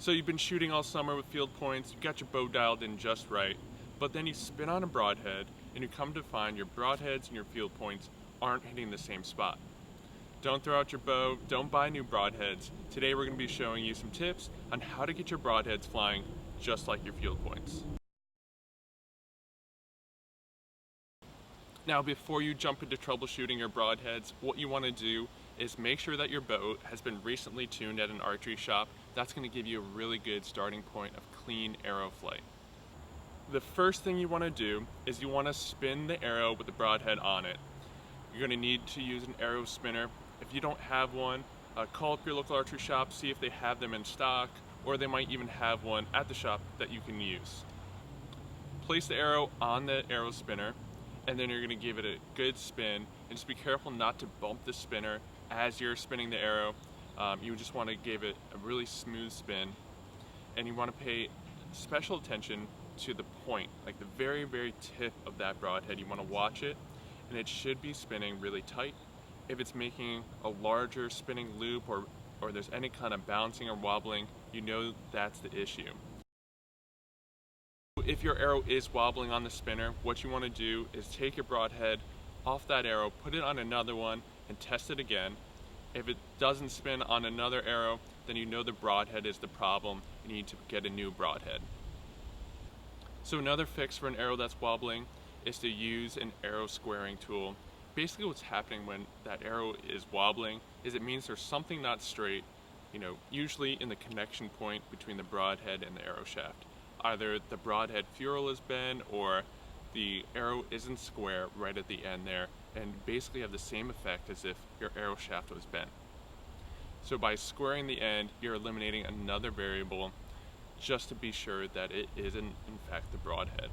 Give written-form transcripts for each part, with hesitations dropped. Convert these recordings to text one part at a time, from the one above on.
So you've been shooting all summer with field points, you got your bow dialed in just right, but then you spin on a broadhead and you come to find your broadheads and your field points aren't hitting the same spot. Don't throw out your bow, don't buy new broadheads. Today we're going to be showing you some tips on how to get your broadheads flying just like your field points. Now before you jump into troubleshooting your broadheads, what you want to do is make sure that your bow has been recently tuned at an archery shop. That's going to give you a really good starting point of clean arrow flight. The first thing you want to do is you want to spin the arrow with the broadhead on it. You're going to need to use an arrow spinner. If you don't have one, call up your local archery shop, see if they have them in stock, or they might even have one at the shop that you can use. Place the arrow on the arrow spinner, and then you're going to give it a good spin, and just be careful not to bump the spinner as you're spinning the arrow. You just want to give it a really smooth spin, and you want to pay special attention to the point, like the very, very tip of that broadhead. You want to watch it, and it should be spinning really tight. If it's making a larger spinning loop or there's any kind of bouncing or wobbling, you know that's the issue. If your arrow is wobbling on the spinner, what you want to do is take your broadhead off that arrow, put it on another one, and test it again. If it doesn't spin on another arrow, then you know the broadhead is the problem and you need to get a new broadhead. So another fix for an arrow that's wobbling is to use an arrow squaring tool. Basically what's happening when that arrow is wobbling is it means there's something not straight, usually in the connection point between the broadhead and the arrow shaft. Either the broadhead ferrule is bent or the arrow isn't square right at the end there, and basically have the same effect as if your arrow shaft was bent. So by squaring the end, you're eliminating another variable just to be sure that it isn't in fact the broadhead.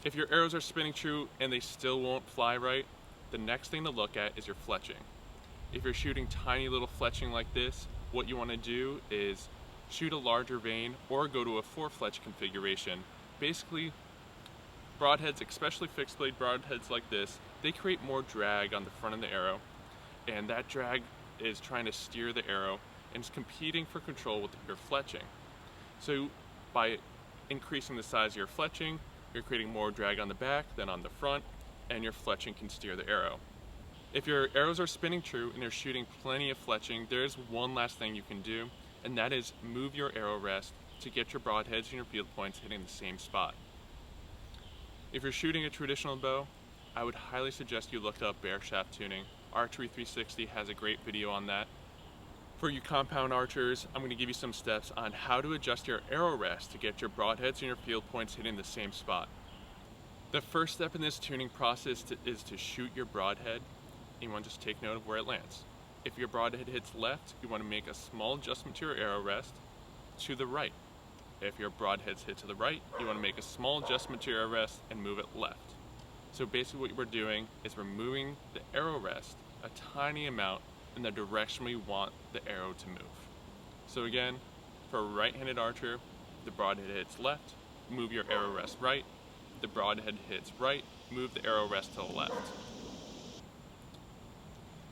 If your arrows are spinning true and they still won't fly right, the next thing to look at is your fletching. If you're shooting tiny little fletching like this, what you want to do is shoot a larger vane or go to a 4-fletch configuration. Basically, broadheads, especially fixed blade broadheads like this, they create more drag on the front of the arrow, and that drag is trying to steer the arrow and is competing for control with your fletching. So by increasing the size of your fletching, you're creating more drag on the back than on the front, and your fletching can steer the arrow. If your arrows are spinning true and you're shooting plenty of fletching, there's one last thing you can do, and that is move your arrow rest to get your broadheads and your field points hitting the same spot. If you're shooting a traditional bow, I would highly suggest you look up bear shaft tuning. Archery 360 has a great video on that. For you compound archers, I'm going to give you some steps on how to adjust your arrow rest to get your broadheads and your field points hitting the same spot. The first step in this tuning process is to shoot your broadhead. You want to just take note of where it lands. If your broadhead hits left, you want to make a small adjustment to your arrow rest to the right. If your broadheads hit to the right, you want to make a small adjustment to your arrow rest and move it left. So basically what we're doing is we're moving the arrow rest a tiny amount in the direction we want the arrow to move. So again, for a right-handed archer, the broadhead hits left, move your arrow rest right. The broadhead hits right, move the arrow rest to the left.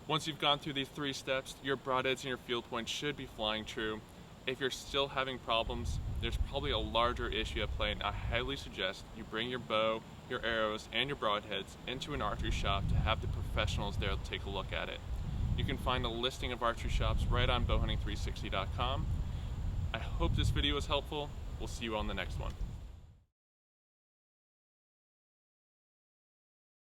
Once you've gone through these 3 steps, your broadheads and your field points should be flying true. If you're still having problems, there's probably a larger issue at play, and I highly suggest you bring your bow, your arrows, and your broadheads into an archery shop to have the professionals there to take a look at it. You can find a listing of archery shops right on bowhunting360.com. I hope this video was helpful. We'll see you on the next one.